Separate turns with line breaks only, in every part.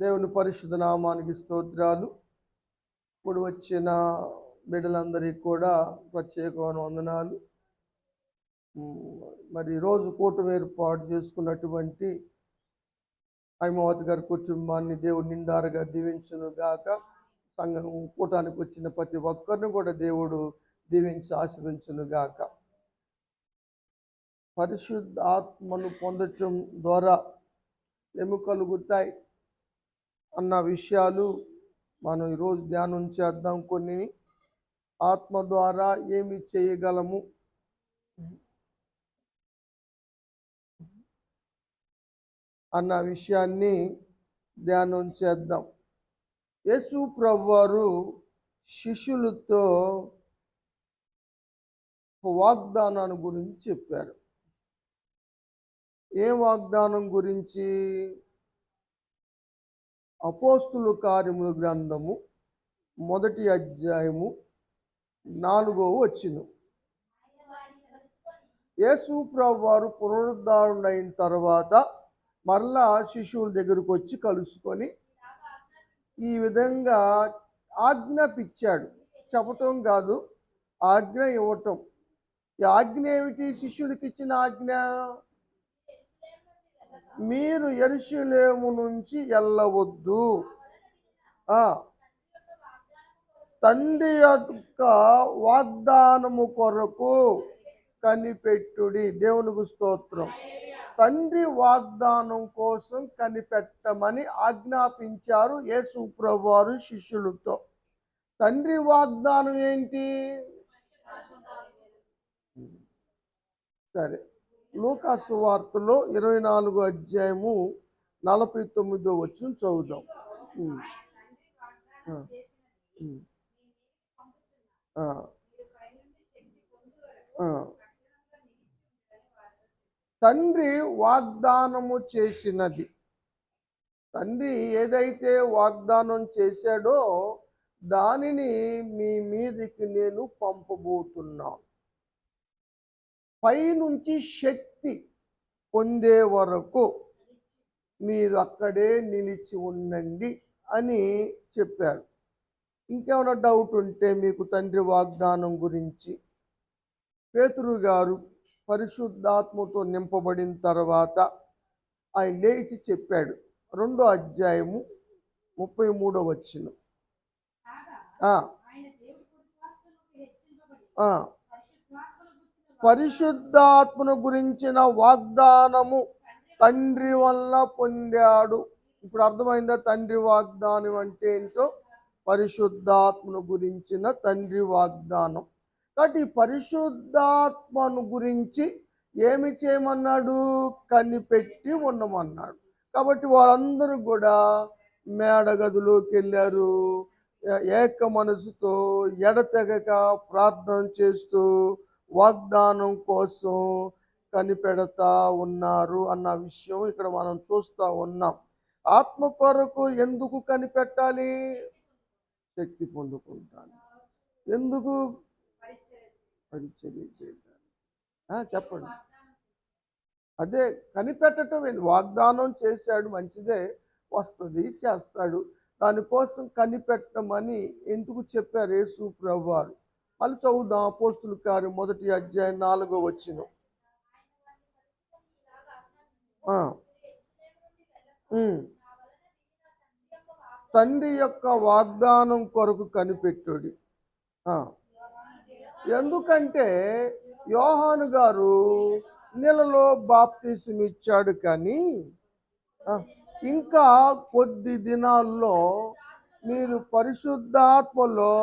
దేవుని పరిశుద్ధ నామానికి స్తోత్రాలు. ఇప్పుడు వచ్చిన బిడ్డలందరికీ కూడా ప్రత్యేకమైన వందనాలు. మరి రోజు కూటమి ఏర్పాటు చేసుకున్నటువంటి హైమావతి గారి కుటుంబాన్ని దేవుడు నిండారుగా దీవించును గాక. సంఘం కూటానికి వచ్చిన ప్రతి ఒక్కరిని కూడా దేవుడు దీవించి ఆశీర్వదించును గాక. పరిశుద్ధ ఆత్మను పొందటం ద్వారా ఏమి కలుగుతాయి అన్న విషయాలు మనం ఈరోజు ధ్యానం చేద్దాం. కొన్ని ఆత్మ ద్వారా ఏమి చేయగలము అన్న విషయాన్ని ధ్యానం చేద్దాం. యేసు ప్రభువారు శిష్యులతో వాగ్దానాన్ని గురించి చెప్పారు. ఏ వాగ్దానం గురించి? అపోస్తుల కార్యముల గ్రంథము 1వ అధ్యాయము 4వ వచనం. యేసు ప్రభువారు పునరుద్ధారుడైన తర్వాత మరలా శిష్యుల దగ్గరకు వచ్చి కలుసుకొని ఈ విధంగా ఆజ్ఞాపించాడు. చెప్పటం కాదు, ఆజ్ఞ ఇవ్వటం. ఈ ఆజ్ఞ ఏమిటి? శిష్యుడికి ఇచ్చిన ఆజ్ఞ, మీరు యెరూషలేము నుంచి వెళ్ళవద్దు, తండ్రి యొక్క వాగ్దానము కొరకు కనిపెట్టుడి. దేవునికి స్తోత్రం. తండ్రి వాగ్దానం కోసం కనిపెట్టమని ఆజ్ఞాపించారు యేసు ప్రభువారు శిష్యులతో. తండ్రి వాగ్దానం ఏంటి? సరే, లూకా సువార్తలో 24వ అధ్యాయము 49వ వచనం చదువుదాం. తండ్రి వాగ్దానము చేసినది, తండ్రి ఏదైతే వాగ్దానం చేశాడో దానిని మీ మీదకి నేను పంపబోతున్నాను. పైనుంచి శక్తి పొందే వరకు మీరు అక్కడే నిలిచి ఉండండి అని చెప్పారు. ఇంకేమైనా డౌట్ ఉంటే మీకు తండ్రి వాగ్దానం గురించి, పేతురు గారు పరిశుద్ధాత్మతో నింపబడిన తర్వాత ఆయన లేచి చెప్పాడు. 2వ అధ్యాయము 33వ వచనం. పరిశుద్ధాత్మను గురించిన వాగ్దానము తండ్రి వల్ల పొందాడు. ఇప్పుడు అర్థమైందా తండ్రి వాగ్దానం అంటే ఏంటో? పరిశుద్ధాత్మను గురించిన తండ్రి వాగ్దానం. కాబట్టి పరిశుద్ధాత్మను గురించి ఏమి చేయమన్నాడు? కనిపెట్టి ఉండమన్నాడు. కాబట్టి వారందరూ కూడా మేడగదిలోకి వెళ్ళారు. ఏక మనసుతో ఎడతెగక ప్రార్థన చేస్తూ వాగ్దానం కోసం కనిపెడతా ఉన్నారు అన్న విషయం ఇక్కడ మనం చూస్తూ ఉన్నాం. ఆత్మ కొరకు ఎందుకు కనిపెట్టాలి? శక్తి పొందుకుంటాను. ఎందుకు? పరిచర్య చేయటానికి. చెప్పండి. అదే కనిపెట్టడం. వాగ్దానం చేశాడు, మంచిదే, వస్తుంది, చేస్తాడు. దానికోసం కనిపెట్టమని ఎందుకు చెప్పారు యేసు ప్రభువారు? మళ్ళీ చదువుదాం. అపోస్తుల కార్యం 1వ అధ్యాయం 4వ వచనం. తండ్రి యొక్క వాగ్దానం కొరకు కనిపెట్టుడి. ఎందుకంటే యోహాను గారు నీళ్ళలో బాప్తీసం ఇచ్చాడు, కానీ ఇంకా కొద్ది దినాల్లో మీరు పరిశుద్ధాత్మలో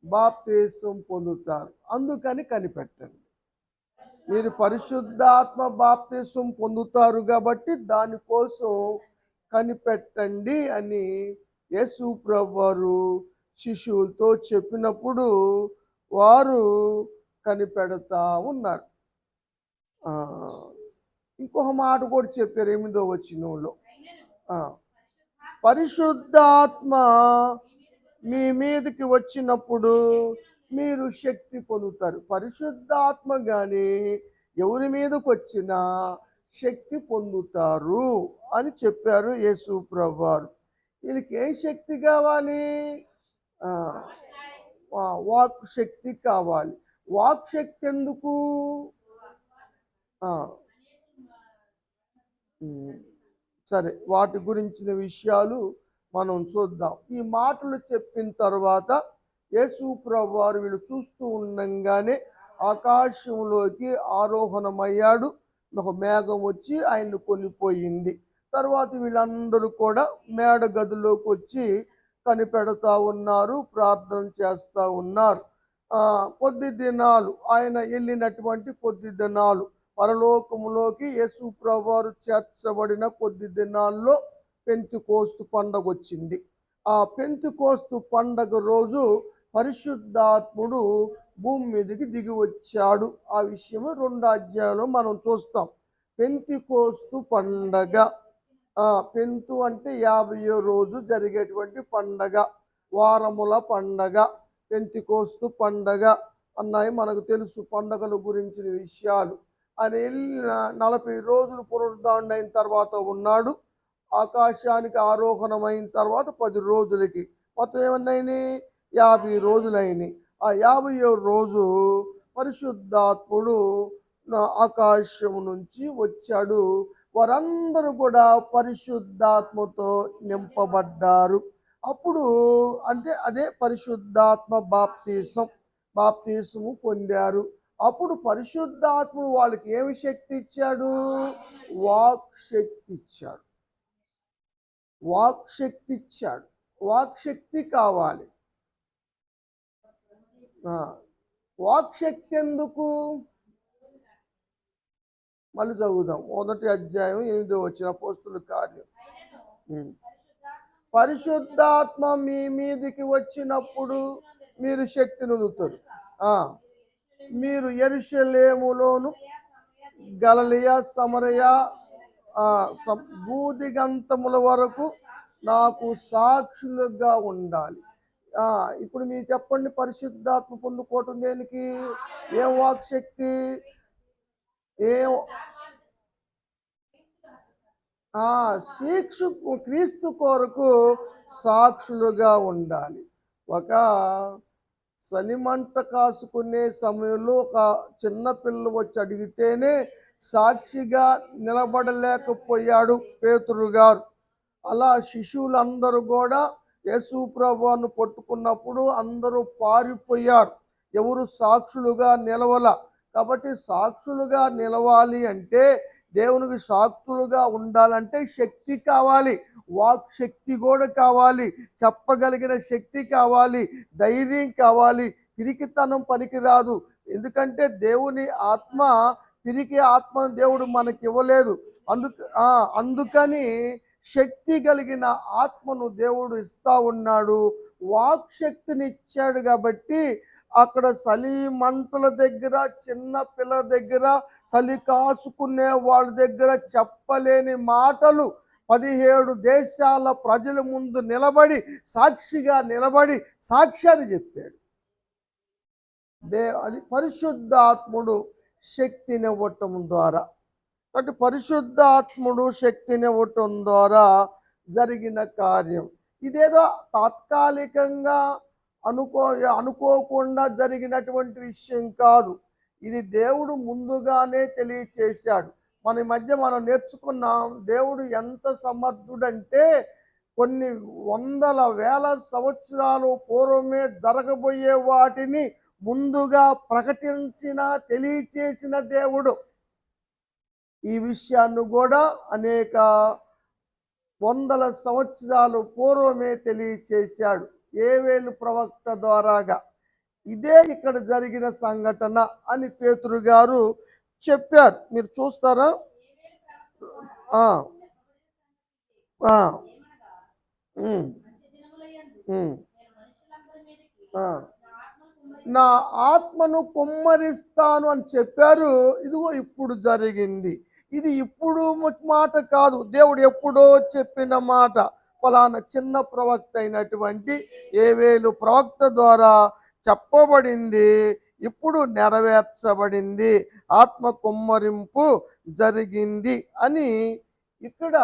బాప్తీసం పొందుతారు, అందుకని కనిపెట్టండి. మీరు పరిశుద్ధాత్మ బాప్తీసం పొందుతారు కాబట్టి దానికోసం కనిపెట్టండి అని యేసు ప్రభువారు శిష్యులతో చెప్పినప్పుడు వారు కనిపెడతా ఉన్నారు. ఇంకొక మాట కూడా చెప్పారు 8వ వచనంలో. పరిశుద్ధాత్మ మీ మీదకి వచ్చినప్పుడు మీరు శక్తి పొందుతారు. పరిశుద్ధాత్మ కానీ ఎవరి మీదకి వచ్చినా శక్తి పొందుతారు అని చెప్పారు యేసు ప్రభువారు. వీళ్ళకి ఏం శక్తి కావాలి? ఆ, వాక్ శక్తి కావాలి. వాక్ శక్తి ఎందుకు? ఆ, సరే, వాటి గురించిన విషయాలు మనం చూద్దాం. ఈ మాటలు చెప్పిన తర్వాత యేసు ప్రభువారు వీళ్ళు చూస్తూ ఉండంగానే ఆకాశంలోకి ఆరోహణమయ్యాడు. ఒక మేఘం వచ్చి ఆయన్ని కొనిపోయింది. తర్వాత వీళ్ళందరూ కూడా మేడ గదిలోకి వచ్చి కనిపెడతా ఉన్నారు, ప్రార్థన చేస్తూ ఉన్నారు. కొద్ది దినాలు ఆయన వెళ్ళినటువంటి కొద్ది దినాలు పరలోకములోకి యేసు ప్రభువారు చేర్చబడిన కొద్ది దినాల్లో పెంతెకోస్తు పండగ వచ్చింది. ఆ పెంతెకోస్తు పండగ రోజు పరిశుద్ధాత్ముడు భూమి మీదకి దిగి వచ్చాడు. ఆ విషయము 2వ అధ్యాయంలో మనం చూస్తాం. పెంతెకోస్తు పండగ, పెంతు అంటే 50వ రోజు జరిగేటువంటి పండగ, వారముల పండగ, పెంతెకోస్తు పండగ అన్నాయి మనకు తెలుసు పండగల గురించిన విషయాలు. ఆయన వెళ్ళిన 40 రోజులు పునరుద్ధరణ అయిన తర్వాత ఉన్నాడు. ఆకాశానికి ఆరోహణమైన తర్వాత 10 రోజులకి మొత్తం ఏమన్నాయినాయి? 50 రోజులైనవి. ఆ 50వ రోజు పరిశుద్ధాత్ముడు ఆకాశం నుంచి వచ్చాడు. వారందరూ కూడా పరిశుద్ధాత్మతో నింపబడ్డారు. అప్పుడు అంటే అదే పరిశుద్ధాత్మ బాప్తీసము పొందారు. అప్పుడు పరిశుద్ధాత్ముడు వాళ్ళకి ఏమి శక్తి ఇచ్చాడు? వాక్ శక్తి ఇచ్చాడు. వాక్ శక్తి ఇచ్చాడు. వాక్ శక్తి కావాలి. వాక్ శక్తి ఎందుకు? మళ్ళీ చదువుదాం. 1వ అధ్యాయం 8వ వచనం, అపోస్తలుల కార్యం. పరిశుద్ధాత్మ మీ మీదికి వచ్చినప్పుడు మీరు శక్తిని పొందుతారు. మీరు యెరూషలేములోను గలిలయ సమరయ భూదిగంతముల వరకు నాకు సాక్షులుగా ఉండాలి. ఇప్పుడు మీరు చెప్పండి, పరిశుద్ధాత్మ పొందుకోవటం దేనికి? ఏం వాక్ శక్తి? క్రీస్తు కొరకు సాక్షులుగా ఉండాలి. ఒక సలిమంట కాసుకునే సమయంలో ఒక చిన్న పిల్ల వచ్చి అడిగితేనే సాక్షిగా నిలబడలేకపోయాడు పేతురు గారు. అలా శిశువులందరూ కూడా యేసు ప్రభువును పట్టుకున్నప్పుడు అందరూ పారిపోయారు. ఎవరు సాక్షులుగా నిలవల. కాబట్టి సాక్షులుగా నిలవాలి అంటే, దేవునికి సాక్షులుగా ఉండాలంటే శక్తి కావాలి, వాక్ శక్తి కూడా కావాలి, చెప్పగలిగిన శక్తి కావాలి, ధైర్యం కావాలి. పిరికితనం పనికిరాదు. ఎందుకంటే దేవుని ఆత్మ, పిరికి ఆత్మను దేవుడు మనకి ఇవ్వలేదు. అందుకని శక్తి కలిగిన ఆత్మను దేవుడు ఇస్తా ఉన్నాడు. వాక్ శక్తిని ఇచ్చాడు. కాబట్టి అక్కడ చలి మంటల దగ్గర, చిన్న పిల్లల దగ్గర, చలి కాసుకునే వాళ్ళ దగ్గర చెప్పలేని మాటలు 17 దేశాల ప్రజల ముందు నిలబడి సాక్షిగా నిలబడి సాక్ష్యాన్ని చెప్పాడు. అది పరిశుద్ధాత్ముడు శక్తినివ్వటం ద్వారా. కాబట్టి పరిశుద్ధాత్ముడు శక్తినివ్వటం ద్వారా జరిగిన కార్యం. ఇదేదో తాత్కాలికంగా అనుకోకుండా జరిగినటువంటి విషయం కాదు. ఇది దేవుడు ముందుగానే తెలియచేశాడు. మన మధ్య మనం నేర్చుకున్నాం, దేవుడు ఎంత సమర్థుడంటే కొన్ని వందల వేల సంవత్సరాలు పూర్వమే జరగబోయే వాటిని ముందుగా ప్రకటించిన, తెలియచేసిన దేవుడు. ఈ విషయాన్ని కూడా అనేక వందల సంవత్సరాలు పూర్వమే తెలియచేశాడు యోవేలు ప్రవక్త ద్వారాగా. ఇదే ఇక్కడ జరిగిన సంఘటన అని పేతురు గారు చెప్పారు. మీరు చూస్తారా? నా ఆత్మను కుమ్మరిస్తాను అని చెప్పారు. ఇదిగో ఇప్పుడు జరిగింది. ఇది ఇప్పుడు మాట కాదు, దేవుడు ఎప్పుడో చెప్పిన మాట. ఫలానా చిన్న ప్రవక్త అయినటువంటి యోవేలు ప్రవక్త ద్వారా చెప్పబడింది, ఇప్పుడు నెరవేర్చబడింది, ఆత్మ కుమ్మరింపు జరిగింది అని ఇక్కడ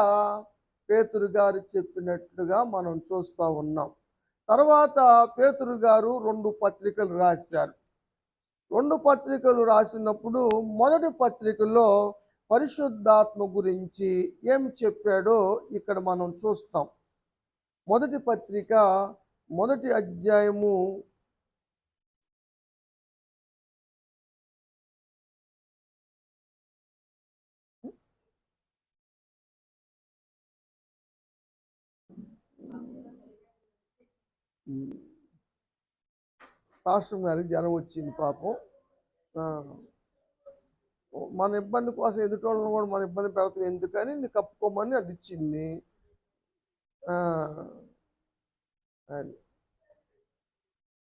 పేతురు గారు చెప్పినట్లుగా మనం చూస్తూ ఉన్నాం. తర్వాత పేతురు గారు 2 పత్రికలు రాశారు. 2 పత్రికలు రాసినప్పుడు మొదటి పత్రికలో పరిశుద్ధాత్మ గురించి ఏం చెప్పాడో ఇక్కడ మనం చూస్తాం. మొదటి పత్రిక మొదటి అధ్యాయము 'పాస్టర్ గారికి జ్వరం వచ్చింది పాపం. మన ఇబ్బంది కోసం ఎదుటోళ్ళని కూడా మన ఇబ్బంది పెడతాం ఎందుకని నీకు కప్పుకోమని అది ఇచ్చింది. అది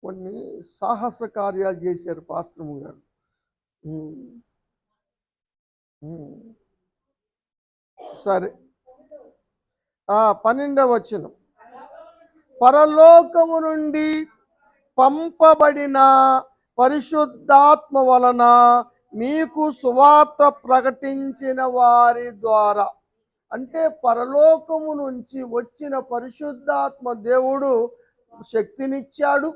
కొన్ని సాహస కార్యాలు చేశారు పాస్టర్ గారు. సరే, 12వ వచనం, పరలోకము నుండి పంపబడిన పరిశుద్ధాత్మ వలన మీకు సువార్త ప్రకటించిన వారి ద్వారా. అంటే పరలోకము నుంచి వచ్చిన పరిశుద్ధాత్మ దేవుడు శక్తినిచ్చాడు,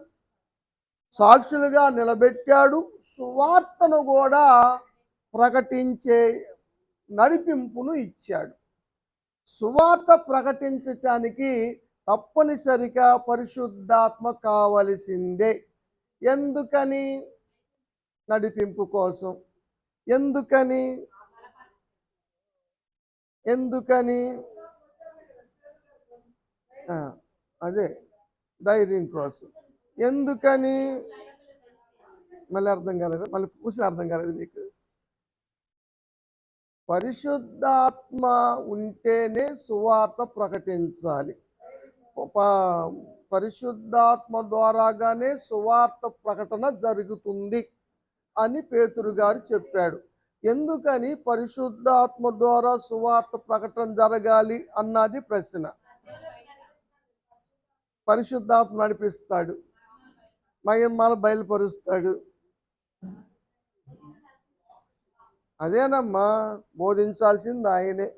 సాక్షులుగా నిలబెట్టాడు, సువార్తను కూడా ప్రకటించే నడిపింపును ఇచ్చాడు. సువార్త ప్రకటించటానికి తప్పనిసరిగా పరిశుద్ధాత్మ కావలసిందే. ఎందుకని? నడిపింపు కోసం. ఎందుకని? అదే ధైర్యం కోసం. ఎందుకని? మళ్ళీ అర్థం కాలేదు, మళ్ళీ పూసిన అర్థం కాలేదు మీకు. పరిశుద్ధాత్మ ఉంటేనే సువార్త ప్రకటించాలి. పరిశుద్ధాత్మ ద్వారాగానే సువార్త ప్రకటన జరుగుతుంది అని పేతురు గారు చెప్పాడు. ఎందుకని పరిశుద్ధాత్మ ద్వారా సువార్త ప్రకటన జరగాలి అన్నది ప్రశ్న. పరిశుద్ధాత్మ నడిపిస్తాడు, మహిమలు బయలుపరుస్తాడు. అదేనమ్మా, బోధించాల్సింది ఆయనే.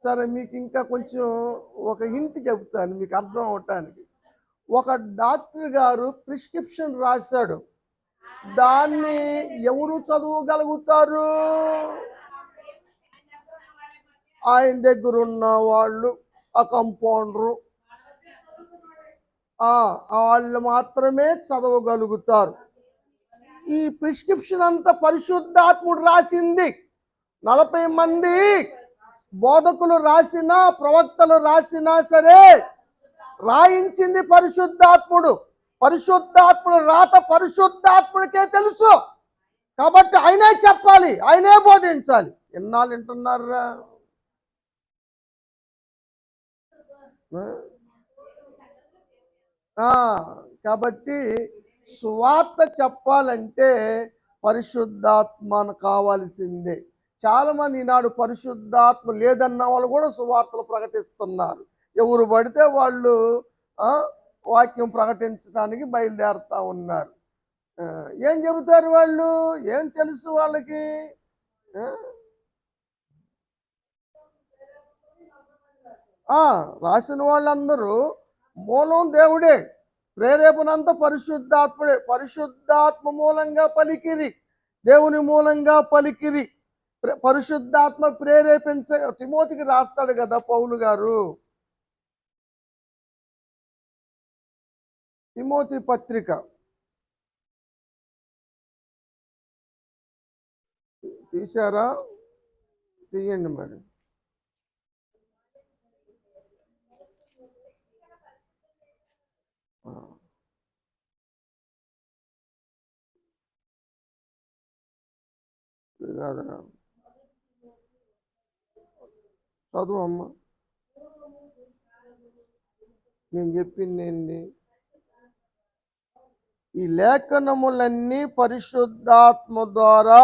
సరే, మీకు ఇంకా కొంచెం ఒక హింట్ చెబుతాను మీకు అర్థం అవటానికి. ఒక డాక్టర్ గారు ప్రిస్క్రిప్షన్ రాశాడు, దాన్ని ఎవరు చదవగలుగుతారు? ఆయన దగ్గర ఉన్న వాళ్ళు, ఆ కంపౌండరు, వాళ్ళు మాత్రమే చదవగలుగుతారు. ఈ ప్రిస్క్రిప్షన్ అంతా పరిశుద్ధాత్ముడు రాసింది. 40 మంది బోధకులు రాసినా, ప్రవక్తలు రాసినా సరే రాయించింది పరిశుద్ధాత్ముడు. పరిశుద్ధాత్ముడు రాత పరిశుద్ధాత్ముడికే తెలుసు. కాబట్టి ఆయనే చెప్పాలి, ఆయనే బోధించాలి. ఎన్నాళ్ళు వింటున్నారా? కాబట్టి సువార్త చెప్పాలంటే పరిశుద్ధాత్మ కావాల్సిందే. చాలామంది ఈనాడు పరిశుద్ధాత్మ లేదన్న వాళ్ళు కూడా సువార్తలు ప్రకటిస్తున్నారు. ఎవరు పడితే వాళ్ళు వాక్యం ప్రకటించడానికి బయలుదేరుతూ ఉన్నారు. ఏం చెబుతారు వాళ్ళు? ఏం తెలుసు వాళ్ళకి? రాసిన వాళ్ళందరూ మూలం దేవుడే, ప్రేరేపణంతా పరిశుద్ధాత్ముడే. పరిశుద్ధాత్మ మూలంగా పలికిరి, దేవుని మూలంగా పలికిరి. పరిశుద్ధాత్మ ప్రేరేపించ తిమోతికి రాస్తాడు కదా పౌలు గారు. తిమోతి పత్రిక తీశారా? తీయండి మరి. కాదరా, చదువు అమ్మ. నేను చెప్పింది ఏంటి? ఈ లేఖనములన్నీ పరిశుద్ధాత్మ ద్వారా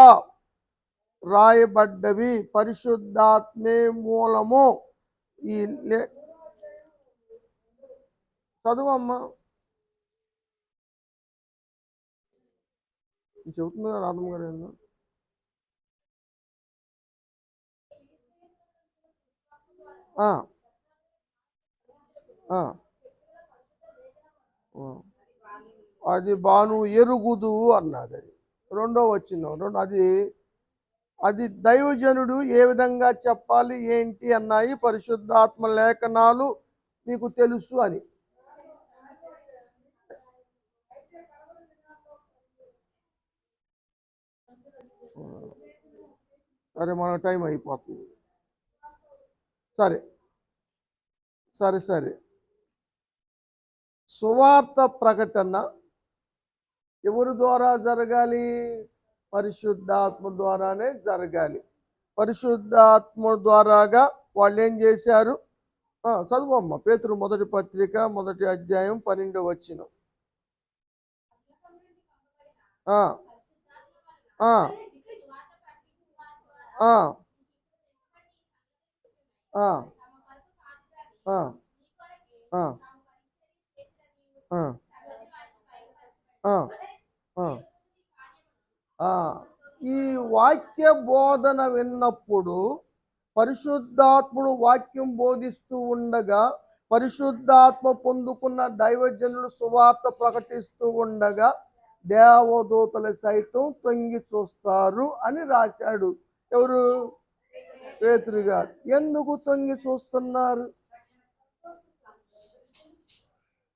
రాయబడ్డవి, పరిశుద్ధాత్మే మూలము. ఈ చదువమ్మా, చెబుతుందా రాధమ్మ గారు? ఆ, ఆ, ఆ. అది బాను ఎరుగుదు అన్నది. అది రెండో వచ్చిన రెండు అది అది దైవజనుడు ఏ విధంగా చెప్పాలి ఏంటి అన్నాయి పరిశుద్ధాత్మ లేఖనాలు మీకు తెలుసు అని. సరే, మన టైం అయిపోతుంది. సరే సరే సరే. సువార్త ప్రకటన ఎవరి ద్వారా జరగాలి? పరిశుద్ధాత్మ ద్వారానే జరగాలి. పరిశుద్ధాత్మ ద్వారాగా వాళ్ళు ఏం చేశారు? చదువమ్మ, పేతురు మొదటి పత్రిక 1వ అధ్యాయం 12వ వచనం. ఆ, ఆ, ఆ, ఆ, ఆ, ఆ, ఆ, ఆ, ఆ. ఆ, ఈ వాక్య బోధన విన్నప్పుడు పరిశుద్ధాత్ముడు వాక్యం బోధిస్తూ ఉండగా పరిశుద్ధాత్మ పొందుకున్న దైవజనులు సువార్త ప్రకటిస్తూ ఉండగా దేవదూతలు సైతం తొంగి చూస్తారు అని రాశాడు. ఎవరు? పేతురు గారు. ఎందుకు తొంగి చూస్తున్నారు?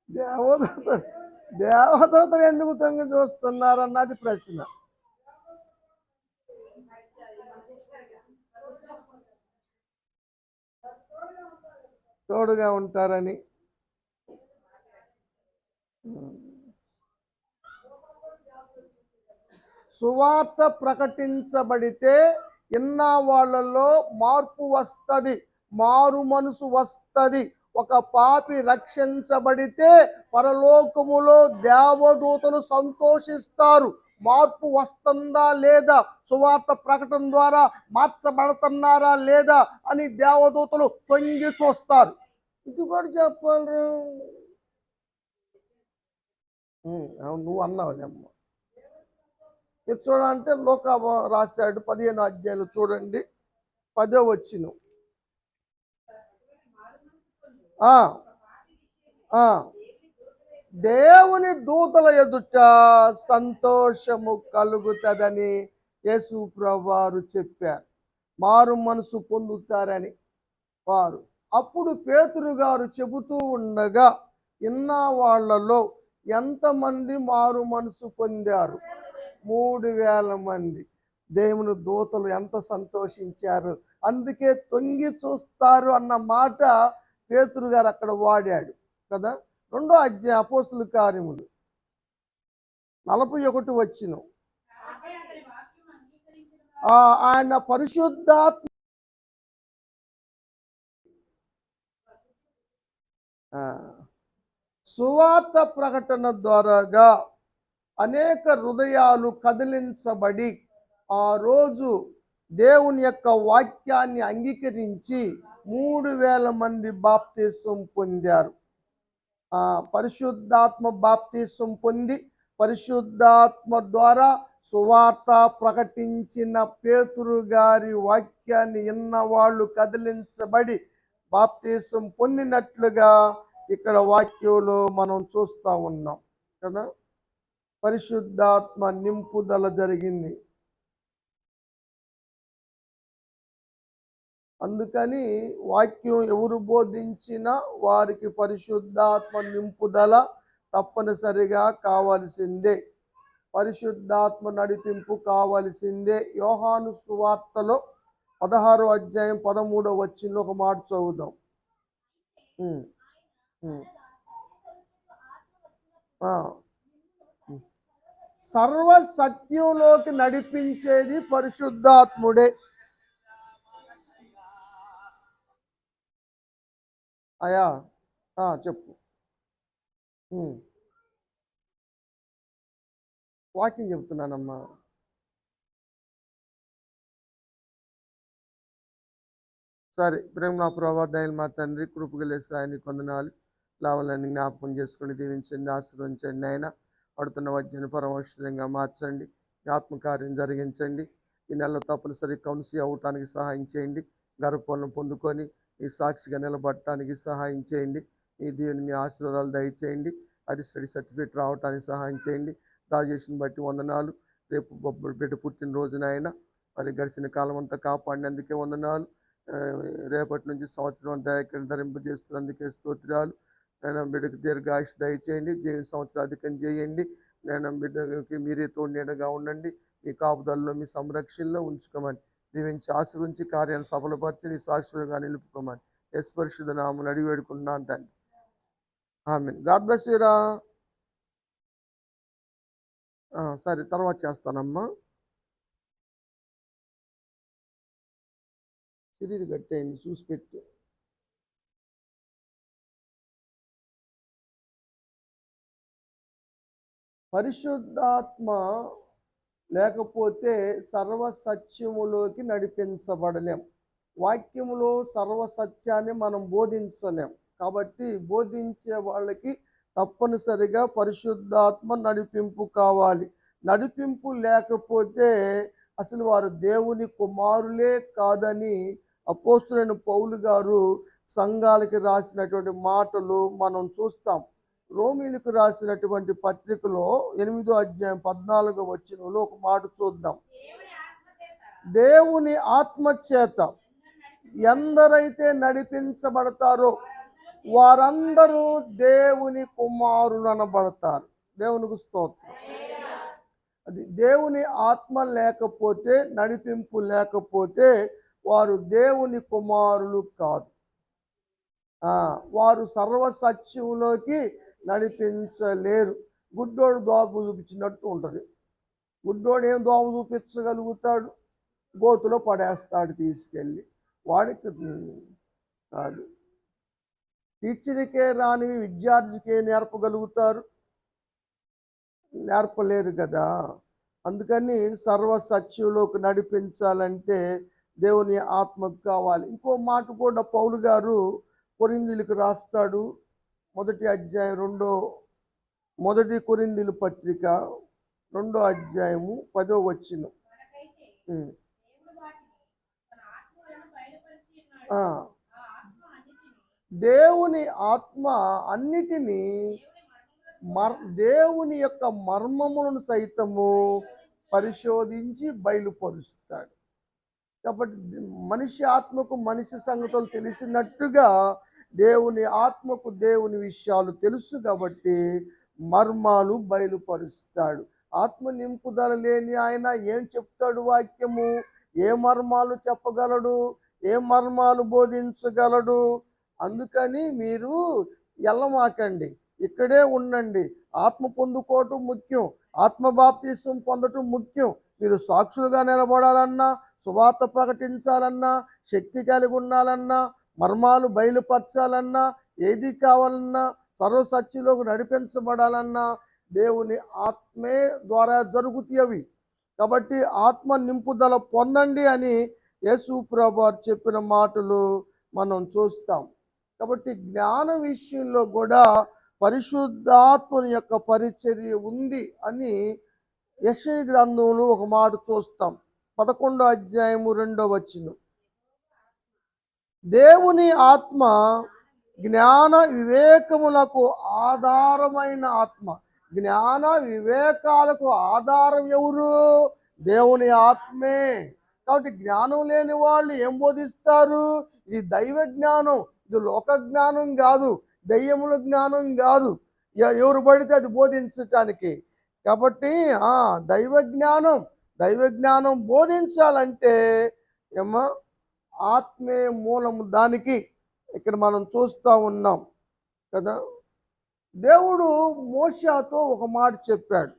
దేవదూతలు దేవదూతలు ఎందుకు తొంగి చూస్తున్నారు అన్నది ప్రశ్న. తోడుగా ఉంటారని. సువార్త ప్రకటించబడితే ఇన్న వాళ్ళలో మార్పు వస్తుంది, మారు మనసు వస్తుంది. ఒక పాపి రక్షించబడితే పరలోకములో దేవదూతలు సంతోషిస్తారు. మార్పు వస్తుందా లేదా, సువార్త ప్రకటన ద్వారా మార్చబడుతున్నారా లేదా అని దేవదూతలు తొంగి చూస్తారు. ఇది కూడా చెప్పాలి. నువ్వు అన్నావులేమ్మ. మీరు చూడాలంటే లోక రాశాడు 15వ అధ్యాయంలో చూడండి, 10వ వచనం. దేవుని దూతల ఎదుట సంతోషము కలుగుతుందని యేసు ప్రభువారు చెప్పారు. మారు మనసు పొందుతారని వారు. అప్పుడు పేతురు గారు చెబుతూ ఉండగా ఇన్న వాళ్ళలో ఎంతమంది మారు మనసు పొందారు? 3000 మంది. దేవుని దూతలు ఎంత సంతోషించారు. అందుకే తొంగి చూస్తారు అన్న మాట పేతురు గారు అక్కడ వాడాడు కదా. 2వ అధ్యాయం అపోస్తుల కార్యములు 41 వచనం. ఆయన పరిశుద్ధాత్మ సువార్త ప్రకటన ద్వారాగా అనేక హృదయాలు కదిలించబడి ఆ రోజు దేవుని యొక్క వాక్యాన్ని అంగీకరించి 3000 మంది బాప్తిసం పొందారు. పరిశుద్ధాత్మ బాప్తిసం పొంది పరిశుద్ధాత్మ ద్వారా సువార్త ప్రకటించిన పేతురు గారి వాక్యాన్ని విన్న వాళ్ళు కదిలించబడి బాప్తిసం పొందినట్లుగా ఇక్కడ వాక్యంలో మనం చూస్తూ ఉన్నాం కదా. పరిశుద్ధాత్మ నింపుదల జరిగింది. అందుకని వాక్యం ఎవరు బోధించినా వారికి పరిశుద్ధాత్మ నింపుదల తప్పనిసరిగా కావాల్సిందే. పరిశుద్ధాత్మ నడిపింపు కావాల్సిందే. యోహాను సువార్తలో 16వ అధ్యాయం 13వ వచనంలో ఒక మాట చదువుదాం. సర్వ సత్యంలోకి నడిపించేది పరిశుద్ధాత్ముడే. అయా చెప్పు. వాక్యం చెప్తున్నానమ్మా. సరే, ప్రేమ నా ప్రభా దయలు మా తండ్రి, కృపగలేసి ఆయన కొందనాలు లావాలని జ్ఞాపకం చేసుకుని దీవించండి, ఆశీర్వదించండి. ఆయన పడుతున్న వద్యను పరమౌషధంగా మార్చండి, ఆత్మకార్యం జరిగించండి. ఈ నెలలో తప్పనిసరి కౌన్సీ అవ్వటానికి సహాయం చేయండి. గర్భఫలం పొందుకొని ఈ సాక్షిగా నిలబడటానికి సహాయం చేయండి. ఈ దేవుని మీ ఆశీర్వాదాలు దయచేయండి. అది స్టడీ సర్టిఫికేట్ రావడానికి సహాయం చేయండి. రాజేష్ని బట్టి వందనాలు. రేపు బిడ్డ పుట్టినరోజునైనా మరి గడిచిన కాలం అంతా కాపాడినందుకే వందనాలు. రేపటి నుంచి సంవత్సరం అంతా ఇక్కడ ధరింపజేస్తున్నందుకే స్తోత్రాలు. నేను బిడ్డకు దీర్ఘాయుష్ దయచేయండి. జీవిత సంవత్సరం అధికం చేయండి. నేను బిడ్డకి మీరే తోడునీడగా ఉండండి. మీ కాపుదల్లో మీ సంరక్షణలో ఉంచుకోమని దీవించి ఆశీర్వించి కార్యాలు సఫలపరిచి నీ సాక్షులుగా నిలుపుకోమని యేసు పరిశుద్ధ నామమున అడిగి వేడుకుంటున్నాను తండ్రి. ఆమేన్. గాడ్ బ్లెస్ యూ రా. సరే, తర్వాత చేస్తానమ్మా. సిరీది గట్టయింది, చూసి పెట్టు. పరిశుద్ధాత్మ లేకపోతే సర్వసత్యములోకి నడిపించబడలేం. వాక్యములో సర్వసత్యాన్ని మనం బోధించలేం. కాబట్టి బోధించే వాళ్ళకి తప్పనిసరిగా పరిశుద్ధాత్మ నడిపింపు కావాలి. నడిపింపు లేకపోతే అసలు వారు దేవుని కుమారులే కాదని అపోస్తులైన పౌలు గారు సంఘాలకి రాసినటువంటి మాటలు మనం చూస్తాం. రోమీలకు రాసినటువంటి పత్రికలో 8వ అధ్యాయం 14వ వచనంలో ఒక మాట చూద్దాం. దేవుని ఆత్మచేత ఎందరైతే నడిపించబడతారో వారందరూ దేవుని కుమారులు అనబడతారు. దేవునికి స్తోత్రం. అది దేవుని ఆత్మ లేకపోతే, నడిపింపు లేకపోతే వారు దేవుని కుమారులు కాదు. వారు సర్వసత్యంలోకి నడిపించలేరు. గుడ్డోడు దోవ చూపించినట్టు ఉంటుంది. గుడ్డోడు ఏం దోవ చూపించగలుగుతాడు? గోతులో పడేస్తాడు తీసుకెళ్ళి. వాడికి కాదు. టీచర్కే రానివి విద్యార్థికే నేర్పగలుగుతారు? నేర్పలేరు కదా. అందుకని సర్వసత్యంలోకి నడిపించాలంటే దేవుని ఆత్మకు కావాలి. ఇంకో మాట కూడా పౌలు గారు కొరింథీయులకు రాస్తాడు. మొదటి కొరింథీయుల పత్రిక 2వ అధ్యాయము 10వ వచనం. దేవుని ఆత్మ అన్నిటినీ దేవుని యొక్క మర్మములను సైతము పరిశోధించి బయలుపరుస్తాడు. కాబట్టి మనిషి ఆత్మకు మనిషి సంగతులు తెలిసినట్టుగా దేవుని ఆత్మకు దేవుని విషయాలు తెలుసు కాబట్టి మర్మాలు బయలుపరుస్తాడు. ఆత్మ నింపుదల లేని ఆయన ఏం చెప్తాడు? వాక్యము ఏ మర్మాలు చెప్పగలడు? ఏ మర్మాలు బోధించగలడు? అందుకని మీరు ఎల్లమాకండి, ఇక్కడే ఉండండి. ఆత్మ పొందుకోవటం ముఖ్యం. ఆత్మ బాప్తీసం పొందటం ముఖ్యం. మీరు సాక్షులుగా నిలబడాలన్నా, సువార్త ప్రకటించాలన్నా, శక్తి కలిగి ఉండాలన్నా, మర్మాలు బయలుపరచాలన్నా, ఏది కావాలన్నా, సర్వసత్యంలోకి నడిపించబడాలన్నా దేవుని ఆత్మే ద్వారా జరుగుతాయి. కాబట్టి ఆత్మ నింపుదల పొందండి అని యేసు ప్రభువు చెప్పిన మాటలు మనం చూస్తాం. కాబట్టి జ్ఞాన విషయంలో కూడా పరిశుద్ధాత్మని యొక్క పరిచర్య ఉంది అని యెషయా గ్రంథంలో ఒక మాట చూస్తాం. 11వ అధ్యాయము 2వ వచనం. దేవుని ఆత్మ జ్ఞాన వివేకములకు ఆధారమైన ఆత్మ. జ్ఞాన వివేకాలకు ఆధారం ఎవరు? దేవుని ఆత్మే. కాబట్టి జ్ఞానం లేని వాళ్ళు ఏం బోధిస్తారు? ఇది దైవ జ్ఞానం, ఇది లోక జ్ఞానం కాదు, దయ్యముల జ్ఞానం కాదు. ఎవరు పడితే అది బోధించటానికి. కాబట్టి దైవ జ్ఞానం బోధించాలంటే ఏమో ఆత్మే మూలము. దానికి ఇక్కడ మనం చూస్తూ ఉన్నాం కదా. దేవుడు మోషేతో ఒక మాట చెప్పాడు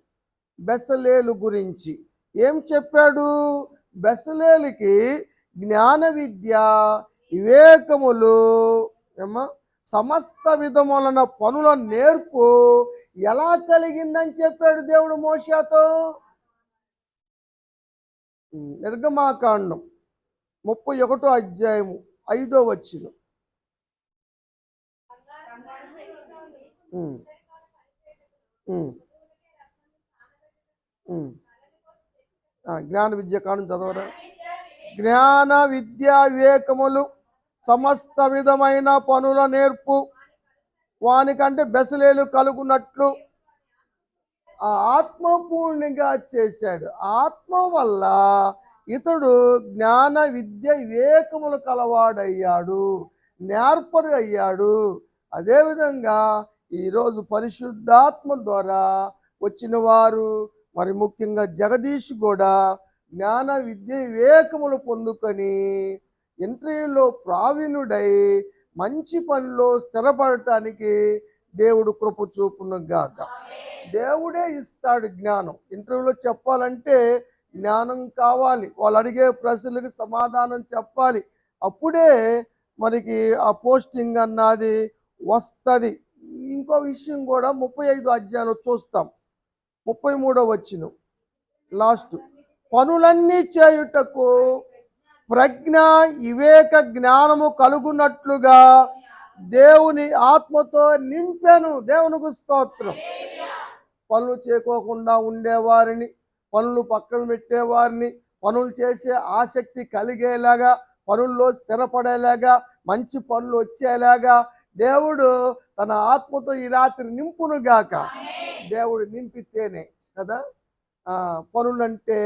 బెసలేలు గురించి. ఏం చెప్పాడు? బెసలేలుకి జ్ఞాన విద్య, వివేకములు, సమస్త విధములైన పనుల నేర్పు ఎలా కలిగిందని చెప్పాడు దేవుడు మోషేతో. నిర్గమాకాండం 31వ అధ్యాయము 5వ వచనం. జ్ఞాన విద్య కాండం చదవరా. జ్ఞాన విద్య వివేకములు సమస్త విధమైన పనుల నేర్పు వానికంటే బెసలేలు కలుగునట్లు ఆ ఆత్మపూర్ణిగా చేశాడు. ఆత్మ వల్ల ఇతడు జ్ఞాన విద్య వివేకములు కలవాడయ్యాడు, నేర్పరు అయ్యాడు. అదేవిధంగా ఈరోజు పరిశుద్ధాత్మ ద్వారా వచ్చిన వారు, మరి ముఖ్యంగా జగదీష్ కూడా జ్ఞాన విద్య వివేకములు పొందుకొని ఇంటర్వ్యూలో ప్రావీణుడై మంచి పనిలో స్థిరపడటానికి దేవుడు కృప చూపును గాక. దేవుడే ఇస్తాడు జ్ఞానం. ఇంటర్వ్యూలో చెప్పాలంటే జ్ఞానం కావాలి, వాళ్ళు అడిగే ప్రశ్నలకు సమాధానం చెప్పాలి. అప్పుడే మనకి ఆ పోస్టింగ్ అన్నది వస్తుంది. ఇంకో విషయం కూడా 35 అధ్యాయంలో చూస్తాం. 33వ వచనం లాస్ట్, పనులన్నీ చేయుటకు ప్రజ్ఞ వివేక జ్ఞానము కలుగునట్లుగా దేవుని ఆత్మతో నింపెను. దేవునికి స్తోత్రం. పనులు చేయకోకుండా ఉండేవారిని, పనులు పక్కన పెట్టేవారిని, పనులు చేసే ఆసక్తి కలిగేలాగా, పనుల్లో స్థిరపడేలాగా, మంచి పనులు వచ్చేలాగా దేవుడు తన ఆత్మతో ఈ రాత్రి నింపునుగాక. దేవుడు నింపితేనే కదా పనులంటే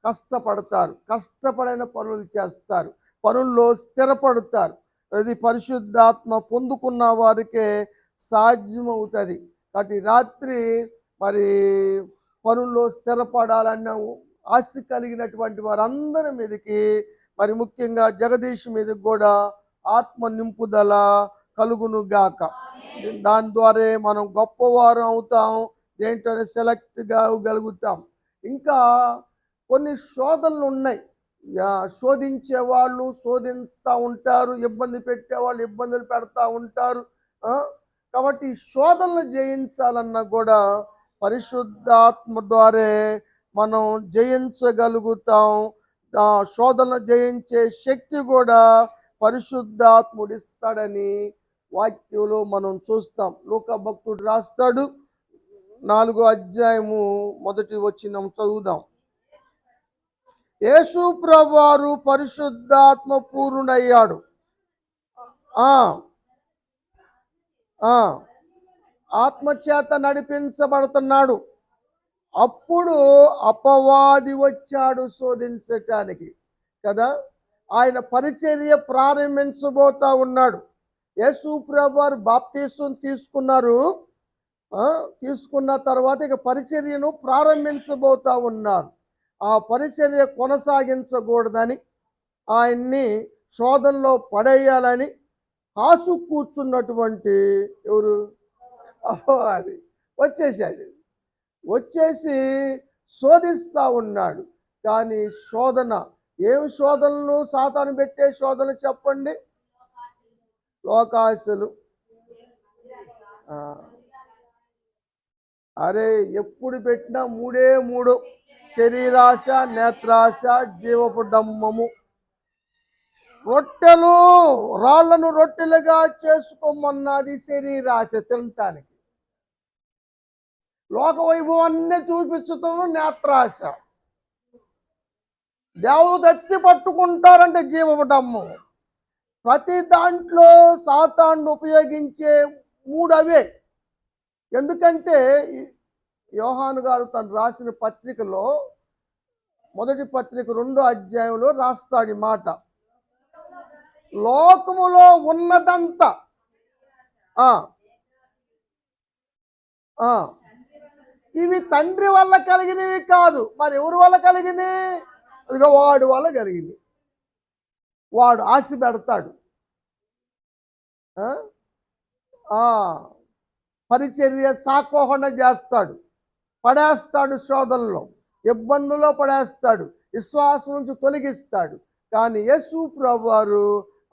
కష్టపడతారు, కష్టపడిన పనులు చేస్తారు, పనుల్లో స్థిరపడతారు. అది పరిశుద్ధాత్మ పొందుకున్న వారికే సాధ్యమవుతుంది. కాబట్టి రాత్రి మరి పనుల్లో స్థిరపడాలన్న ఆశ కలిగినటువంటి వారందరి మీదకి, మరి ముఖ్యంగా జగదీష్ మీదకి కూడా ఆత్మ నింపుదల కలుగును గాక. దాని ద్వారా మనం గొప్పవారం అవుతాం, దేంట్లోనే సెలెక్ట్ కాగలుగుతాం. ఇంకా కొన్ని శోధనలు ఉన్నాయి. శోధించే వాళ్ళు శోధిస్తూ ఉంటారు, ఇబ్బంది పెట్టేవాళ్ళు ఇబ్బందులు పెడతా ఉంటారు. కాబట్టి శోధనలు జయించాలన్నా కూడా పరిశుద్ధాత్మ ద్వారా మనం జయించగలుగుతాం. శోధనలు జయించే శక్తి కూడా పరిశుద్ధాత్ముడు ఇస్తాడని వాక్యంలో మనం చూస్తాం. లూకా భక్తుడు రాస్తాడు, 4వ అధ్యాయము 1వ వచనం చదువుదాం. యేసు ప్రభువారు పరిశుద్ధాత్మ పూర్ణుడయ్యాడు, ఆత్మచేత నడిపించబడుతున్నాడు. అప్పుడు అపవాది వచ్చాడు శోధించటానికి కదా. ఆయన పరిచర్య ప్రారంభించబోతా ఉన్నాడు. యేసు ప్రభువారు బాప్తీసం తీసుకున్నారు. తీసుకున్న తర్వాత ఇక పరిచర్యను ప్రారంభించబోతా ఉన్నారు. ఆ పరిచర్య కొనసాగించకూడదని, ఆయన్ని శోధనలో పడేయాలని కాసు కూర్చున్నటువంటి ఎవరు అది వచ్చేసాడు. వచ్చేసి శోధిస్తూ ఉన్నాడు. కానీ శోధన ఏమి శోధనలు సాతాను పెట్టే శోధనలు చెప్పండి? లోకాశలు. అరే ఎప్పుడు పెట్టినా మూడే మూడు: శరీరాశ, నేత్రాశ, జీవపు డమ్మము. రొట్టెలు రాళ్లను రొట్టెలుగా చేసుకోమన్నది శరీరాశ, తినటానికి. లోక వైభవాన్ని చూపించటం నేత్రాశ. దేవుడు ఎత్తి పట్టుకుంటారంటే జీవపు డమ్మం. ప్రతి దాంట్లో సాతాను ఉపయోగించే 3 అవే. ఎందుకంటే యోహాను గారు తను రాసిన పత్రికలో, మొదటి పత్రిక 2వ అధ్యాయంలో రాస్తాడు ఈ మాట: లోకములో ఉన్నదంతా ఇవి తండ్రి వల్ల కలిగినవి కాదు. మరి ఎవరి వల్ల కలిగినవి? అదిగో వాడు వల్ల కలిగింది. వాడు ఆశ పెడతాడు, పరిచర్య సాకోహన చేస్తాడు, పడేస్తాడు, శోధనలో ఇబ్బందుల్లో పడేస్తాడు, విశ్వాసం నుంచి తొలగిస్తాడు. కానీ యేసు ప్రభువారు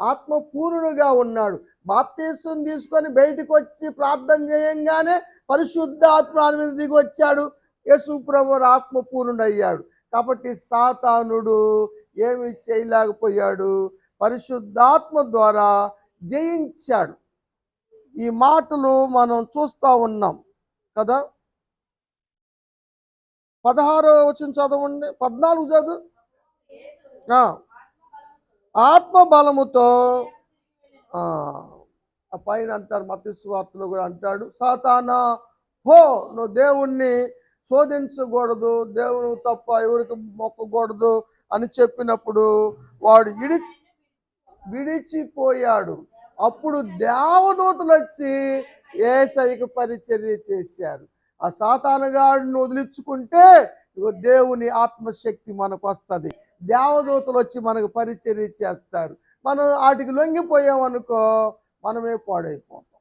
ఆత్మపూర్ణుడుగా ఉన్నాడు. బాప్తీసం తీసుకొని బయటకు వచ్చి ప్రార్థన చేయంగానే పరిశుద్ధాత్మ ఆయన మీద దిగి వచ్చాడు. యేసు ప్రభువారు ఆత్మపూర్ణుడు అయ్యాడు. కాబట్టి సాతానుడు ఏమి చేయలేకపోయాడు, పరిశుద్ధాత్మ ద్వారా జయించాడు. ఈ మాటలు మనం చూస్తూ ఉన్నాం కదా. 16వ వచనం చదవండి, 14 చదువు. ఆత్మ బలముతో ఆ ఆ పైన అంటారు, మత్తయి సువార్తలో కూడా అంటాడు, సాతానా పో, నువ్వు దేవుణ్ణి శోధించకూడదు, దేవుడు తప్ప ఎవరికి మొక్కకూడదు అని చెప్పినప్పుడు వాడు విడిచిపోయాడు. అప్పుడు దేవదూతలు వచ్చి యేసయ్యకు పరిచర్య చేశారు. ఆ సాతానుగాడిని వదిలించుకుంటే ఇగో దేవుని ఆత్మశక్తి మనకు వస్తుంది. దేవదూతలు వచ్చి మనకు పరిచర్య చేస్తారు. మనం వాటికి లొంగిపోయామనుకో మనమే పాడైపోతాం.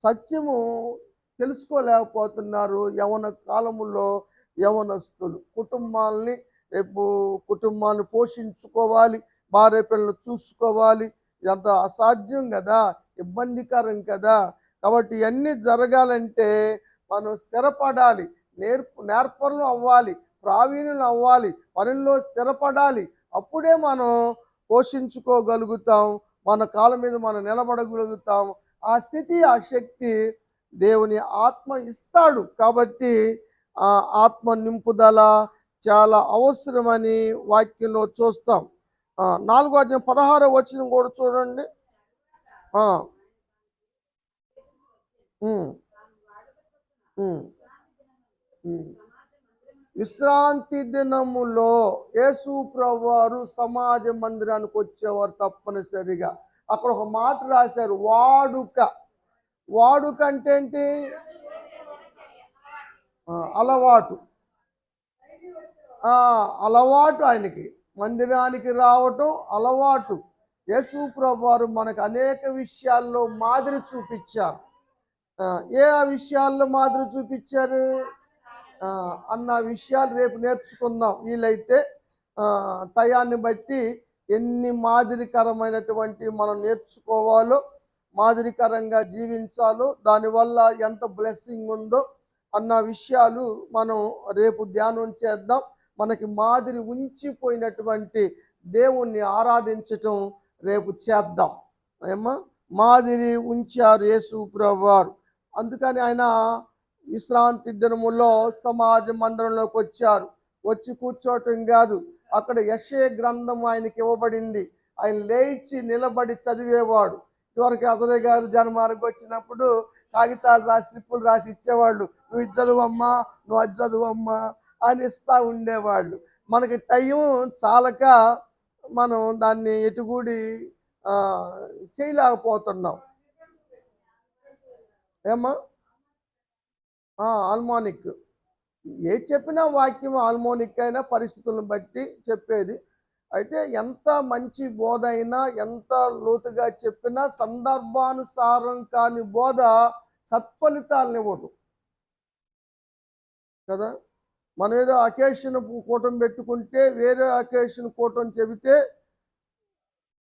సత్యము తెలుసుకోలేకపోతున్నారు యవన కాలములో. యవనస్తులు రేపు కుటుంబాన్ని పోషించుకోవాలి, భార్య పిల్లలు చూసుకోవాలి, ఇదంతా అసాధ్యం కదా, ఇబ్బందికరం కదా. కాబట్టి ఇవన్నీ జరగాలంటే మనం స్థిరపడాలి, నేర్పరులు అవ్వాలి, ప్రావీణులు అవ్వాలి, పనుల్లో స్థిరపడాలి. అప్పుడే మనం పోషించుకోగలుగుతాం, మన కాళ్ళ మీద మనం నిలబడగలుగుతాం. ఆ స్థితి, ఆ శక్తి దేవుని ఆత్మ ఇస్తాడు. కాబట్టి ఆ ఆత్మ నింపుదల చాలా అవసరమని వాక్యంలో చూస్తాం. 4వ అధ్యాయం 16వ వచనం కూడా చూడండి. విశ్రాంతి దినములో యేసు ప్రభువారు సమాజ మందిరానికి వచ్చేవారు తప్పనిసరిగా. అక్కడ ఒక మాట రాశారు, వాడుక. వాడుక అంటే ఏంటి? అలవాటు. అలవాటు, ఆయనకి మందిరానికి రావటం అలవాటు. యేసు ప్రభువారు మనకు అనేక విషయాల్లో మాదిరి చూపించారు. ఏ విషయాల్లో మాదిరి చూపించారు అన్న విషయాలు రేపు నేర్చుకుందాం వీలైతే. టయాన్ని బట్టి ఎన్ని మాదిరికరమైనటువంటి మనం నేర్చుకోవాలో, మాదిరికరంగా జీవించాలో, దానివల్ల ఎంత బ్లెస్సింగ్ ఉందో అన్న విషయాలు మనం రేపు ధ్యానం చేద్దాం. మనకి మాదిరి ఉంచిపోయినటువంటి దేవుణ్ణి ఆరాధించటం రేపు చేద్దాం. ఏమ్మా, మాదిరి ఉంచారు యేసు ప్రభువారు. అందుకని ఆయన విశ్రాంతి దినములో సమాజ మందిరంలోకి వచ్చారు. వచ్చి కూర్చోవటం కాదు, అక్కడ యెషయా గ్రంథం ఆయనకి ఇవ్వబడింది. ఆయన లేచి నిలబడి చదివేవాడు. ఇదివరకు అజరే గారు జన్మానికి వచ్చినప్పుడు కాగితాలు రాసి, స్లిప్పులు రాసి ఇచ్చేవాళ్ళు. నువ్వు ఇది చదువమ్మా, నువ్వు అది చదువమ్మా అని ఇస్తూ ఉండేవాళ్ళు. మనకి టైం చాలక మనం దాన్ని ఎటుగూడి చేయలేకపోతున్నాం. ఏమ్మా, ఆల్మానిక్. ఏ చెప్పినా వాక్యం ఆల్మోనిక్ అయినా పరిస్థితులను బట్టి చెప్పేది. అయితే ఎంత మంచి బోధ అయినా, ఎంత లోతుగా చెప్పినా సందర్భానుసారం కాని బోధ సత్ఫలితాలను ఇవ్వదు కదా. మనం ఏదో అకేషన్ కూటం పెట్టుకుంటే వేరే అకేషన్ కూటం చెబితే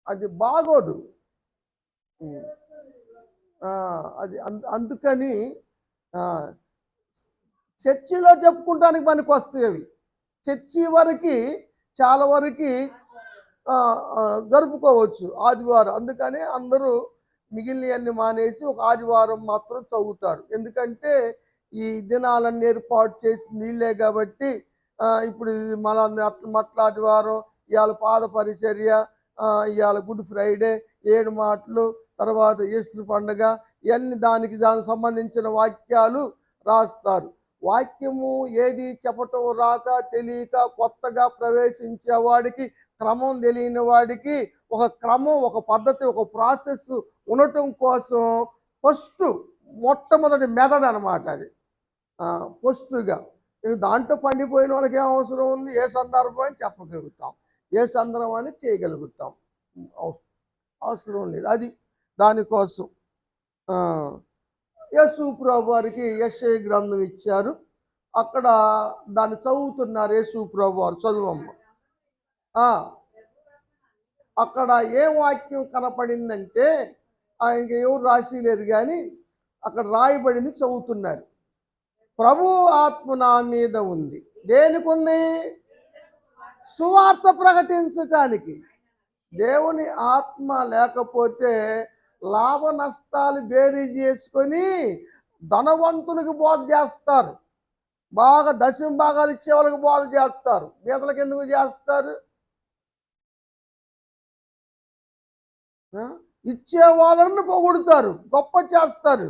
అది బాగోదు. అది అందుకని చర్చిలో చెప్పుకుంటానికి పనికి వస్తాయి అవి. చర్చి వరకు చాలా వరకు జరుపుకోవచ్చు ఆదివారం. అందుకని అందరూ మిగిలినవన్నీ మానేసి ఒక ఆదివారం మాత్రం చదువుతారు. ఎందుకంటే ఈ దినాలన్నీ ఏర్పాటు చేసి నీళ్ళే కాబట్టి. ఇప్పుడు మట్ల ఆదివారం, ఇవాళ పాద పరిచర్య, ఇవాళ గుడ్ ఫ్రైడే, 7 మాటలు, తర్వాత ఈస్టర్ పండుగ, ఇవన్నీ దానికి సంబంధించిన వాక్యాలు రాస్తారు. వాక్యము ఏది చెప్పటం రాక, తెలియక, కొత్తగా ప్రవేశించే వాడికి, క్రమం తెలియని వాడికి ఒక క్రమం, ఒక పద్ధతి, ఒక ప్రాసెస్ ఉండటం కోసం మొట్టమొదటి మెథడ్ అనమాట అది. ఫస్ట్గా దాంట్లో పండిపోయిన వాళ్ళకి ఏం అవసరం ఉంది? ఏ సందర్భం అని చెప్పగలుగుతాం, ఏ సందర్భం అని చేయగలుగుతాం. అవసరం లేదు. అది దానికోసం యేసు ప్రభు వారికి యెషయా గ్రంథం ఇచ్చారు. అక్కడ దాన్ని చదువుతున్నారు యేసు ప్రభు వారు. చదువమ్మ. అక్కడ ఏ వాక్యం కనపడిందంటే ఆయనకి ఎవరు రాసి లేదు, కానీ అక్కడ రాయబడింది చదువుతున్నారు. ప్రభు ఆత్మ నా మీద ఉంది. దేనికి ఉంది? సువార్త ప్రకటించటానికి. దేవుని ఆత్మ లేకపోతే లాభ నష్టాలు బేరీజ్ చేసుకొని ధనవంతులకు బోధ చేస్తారు, బాగా దశమ భాగాలు ఇచ్చే వాళ్ళకి బోధ చేస్తారు. బీదలకు ఎందుకు చేస్తారు? ఆ? ఇచ్చే వాళ్ళను పొగుడుతారు, గొప్ప చేస్తారు.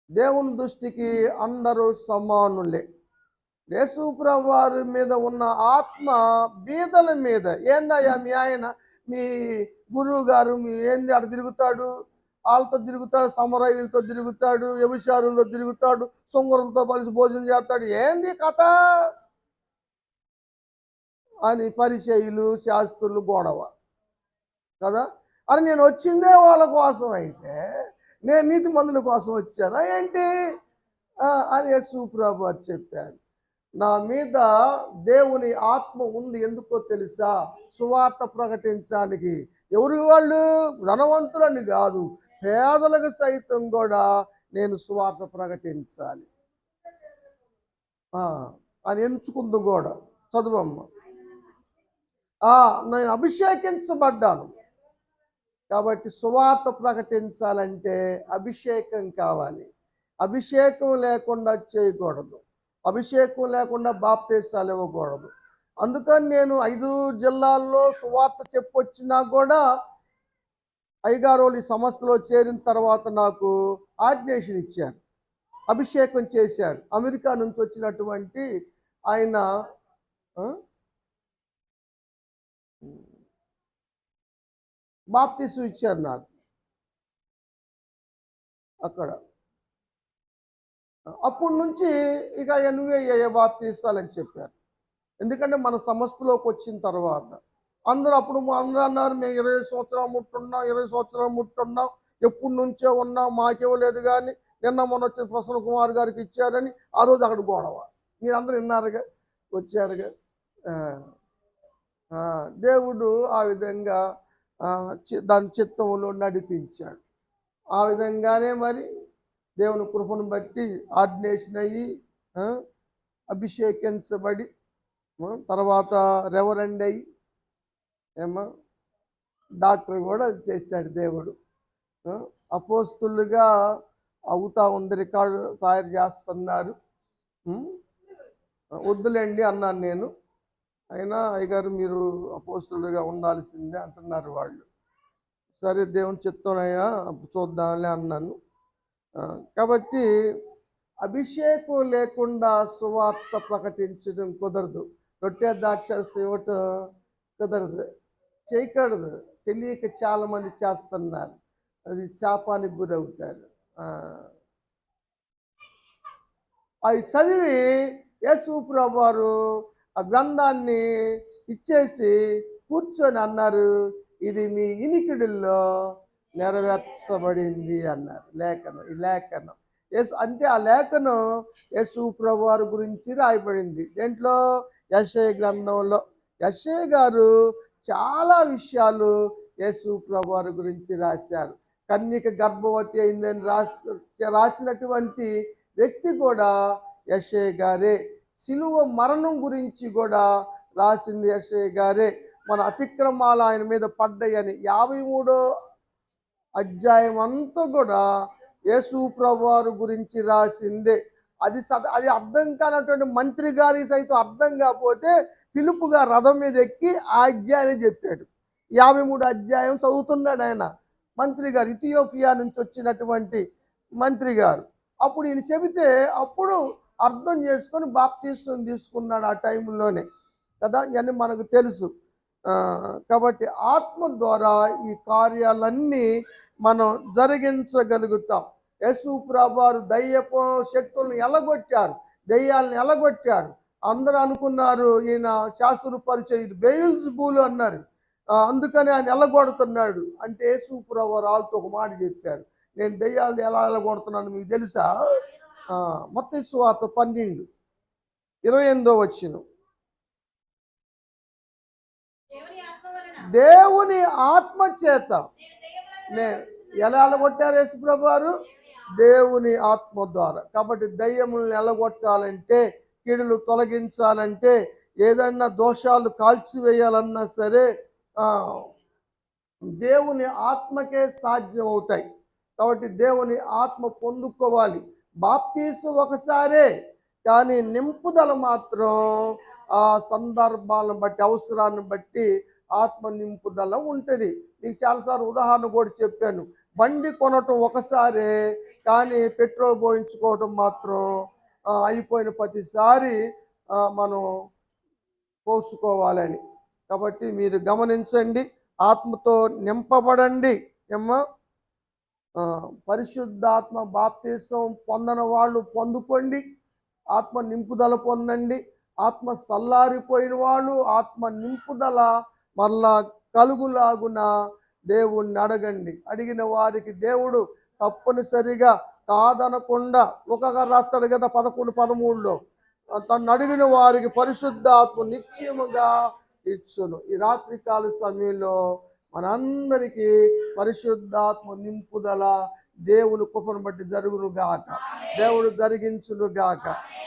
దేవుని దృష్టికి అందరూ సమానులే. యేసుప్రభు వారి మీద ఉన్న ఆత్మ బీదల మీద. ఏందయ్యా మీ ఆయన, మీ గురువు గారు మీ ఏంది అక్కడ తిరుగుతాడు, వాళ్ళతో తిరుగుతాడు, సమరయులతో తిరుగుతాడు, వ్యభిచారులతో తిరుగుతాడు, సొంగరులతో కలిసి భోజనం చేస్తాడు, ఏంది కథ అని పరిచయులు శాస్త్రులు గొడవ కదా. అని నేను వచ్చిందే వాళ్ళ కోసం అయితే నేను నీతి మందుల కోసం వచ్చానా ఏంటి అని యేసుప్రభు వారు చెప్పారు. నా మీద దేవుని ఆత్మ ఉంది, ఎందుకో తెలుసా? సువార్త ప్రకటించడానికి. ఎవరి వాళ్ళు? ధనవంతులని కాదు, పేదలకు సైతం కూడా నేను సువార్త ప్రకటించాలి అని ఎంచుకుంది కూడా. చదువమ్మ. నేను అభిషేకించబడ్డాను కాబట్టి సువార్త ప్రకటించాలంటే అభిషేకం కావాలి. అభిషేకం లేకుండా చేయకూడదు, అభిషేకం లేకుండా బాప్తీసాలు ఇవ్వకూడదు. అందుకని నేను 5 జిల్లాల్లో సువార్త చెప్పొచ్చినా కూడా అయ్యగారు ఈ సంస్థలో చేరిన తర్వాత నాకు ఆర్డినేషన్ ఇచ్చారు, అభిషేకం చేశారు. అమెరికా నుంచి వచ్చినటువంటి ఆయన బాప్తీసు ఇచ్చారు నాకు అక్కడ. అప్పటి నుంచి ఇక నువ్వే బాప్తీసాలని చెప్పారు. ఎందుకంటే మన సంస్థలోకి వచ్చిన తర్వాత అందరూ అందరూ అన్నారు, మేము 20 సంవత్సరాలు ముట్టున్నాం, 20 సంవత్సరాలు ముట్టున్నాం, ఎప్పటి నుంచో ఉన్నాం, మాకివ్వలేదు. కానీ నిన్న మొన్న వచ్చిన ప్రసన్న కుమార్ గారికి ఇచ్చారని ఆ రోజు అక్కడ గొడవ. మీరందరూ విన్నారుగా, వచ్చారుగా. దేవుడు ఆ విధంగా దాని చిత్తంలో నడిపించాడు. ఆ విధంగానే మరి దేవుని కృపను బట్టి ఆర్డినేషన్ అయ్యి అభిషేకించబడి తర్వాత రెవరెండ్ అయ్యి డాక్టర్ కూడా చేశాడు దేవుడు. అపోస్తులుగా అవుతా ఉంది, రికార్డు తయారు చేస్తున్నారు. వద్దులేండి అన్నాను నేను. అయినా అయ్యగారు మీరు అపోస్తులుగా ఉండాల్సిందే అంటున్నారు వాళ్ళు. సరే దేవుని చిత్తమయ్యా చూద్దాంలే అన్నాను. కాబట్టి అభిషేకం లేకుండా సువార్త ప్రకటించడం కుదరదు. రొట్టె ద్రాక్షరసం ఇవ్వటం కుదరదు, చేయకూడదు. తెలియక చాలామంది చేస్తున్నారు, అది శాపానికి గురవుతారు. అవి చదివి యేసుప్రభు వారు ఆ గ్రంథాన్ని ఇచ్చేసి కూర్చొని అన్నారు, ఇది మీ ఇనికిడుల్లో నెరవేర్చబడింది అన్నారు. లేఖనం, ఈ లేఖనం అంటే ఆ లేఖనం యేసుప్రభు వారి గురించి రాయబడింది. దేంట్లో? యెషయా గ్రంథంలో. యెషయా గారు చాలా విషయాలు యేసుప్రభు వారి గురించి రాశారు. కన్యక గర్భవతి అయిందని రాసినటువంటి వ్యక్తి కూడా యెషయా గారే. సిలువ మరణం గురించి కూడా రాసింది యెషయా గారే. మన అతిక్రమాలు ఆయన మీద పడ్డాయని 53వ అధ్యాయం అంతా కూడా యేసుప్రభు వారి గురించి రాసిందే. అది అర్థం కానటువంటి మంత్రి గారికి సైతం అర్థం కాకపోతే పిలుపుగా రథం మీద ఎక్కి ఆ అధ్యాయాన్ని చెప్పాడు. 53 అధ్యాయం చదువుతున్నాడు ఆయన, మంత్రి గారు, ఇథియోపియా నుంచి వచ్చినటువంటి మంత్రి గారు. అప్పుడు ఈయన చెబితే అప్పుడు అర్థం చేసుకొని బాప్తీసం తీసుకున్నాడు ఆ టైంలోనే కదా. ఇవన్నీ మనకు తెలుసు. కాబట్టి ఆత్మ ద్వారా ఈ కార్యాలన్నీ మనం జరిగించగలుగుతాం. యేసుప్రభు వారు దయ్యపు శక్తులను ఎలగొట్టారు, దయ్యాలను ఎలగొట్టారు. అందరూ అనుకున్నారు ఈయన శాస్త్ర పరిచయం, ఇది బెయల్జెబూలు అన్నారు. అందుకని ఆయన ఎలగొడుతున్నాడు అంటే యేసుప్రభు వారు వాళ్ళతో ఒక మాట చెప్పారు, నేను దయ్యాలను ఎలా ఎలగొడుతున్నాను మీకు తెలుసా? మత్తయి సువార్త 12:28 దేవుని ఆత్మ చేత నేను ఎలా ఎలగొట్టారు యేసుప్రభు వారు? దేవుని ఆత్మ ద్వారా. కాబట్టి దయ్యములను ఎలగొట్టాలంటే, కీడులు తొలగించాలంటే, ఏదైనా దోషాలు కాల్చివేయాలన్నా సరే దేవుని ఆత్మకే సాధ్యం అవుతాయి. కాబట్టి దేవుని ఆత్మ పొందుకోవాలి. బాప్తీసం ఒకసారే, కానీ నింపుదల మాత్రం ఆ సందర్భాలను బట్టి, అవసరాన్ని బట్టి ఆత్మ నింపుదల ఉంటుంది. నీకు చాలాసార్లు ఉదాహరణ కూడా చెప్పాను. బండి కొనటం ఒకసారే, కానీ పెట్రోల్ పోయించుకోవటం మాత్రం అయిపోయిన ప్రతిసారి మనం పోసుకోవాలని. కాబట్టి మీరు గమనించండి, ఆత్మతో నింపబడండి. ఏమ్మా, పరిశుద్ధాత్మ బాప్తీసం పొందని వాళ్ళు పొందుకోండి, ఆత్మ నింపుదల పొందండి. ఆత్మ సల్లారిపోయిన వాళ్ళు ఆత్మ నింపుదల మరలా కలుగులాగున దేవుణ్ణి అడగండి. అడిగిన వారికి దేవుడు తప్పనిసరిగా కాదనకుండా ఒకగా రాస్తాడు కదా 11:13లో, తను అడిగిన వారికి పరిశుద్ధాత్మ నిశ్చయముగా ఇచ్చును. ఈ రాత్రికాల సమయంలో మనందరికీ పరిశుద్ధాత్మ నింపుదల దేవుని కృపను బట్టి జరుగును గాక, దేవుడు జరిగించును గాక.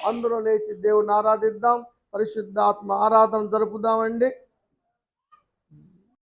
అందరూ లేచి దేవుని ఆరాధిద్దాం, పరిశుద్ధాత్మ ఆరాధన జరుపుదామండి.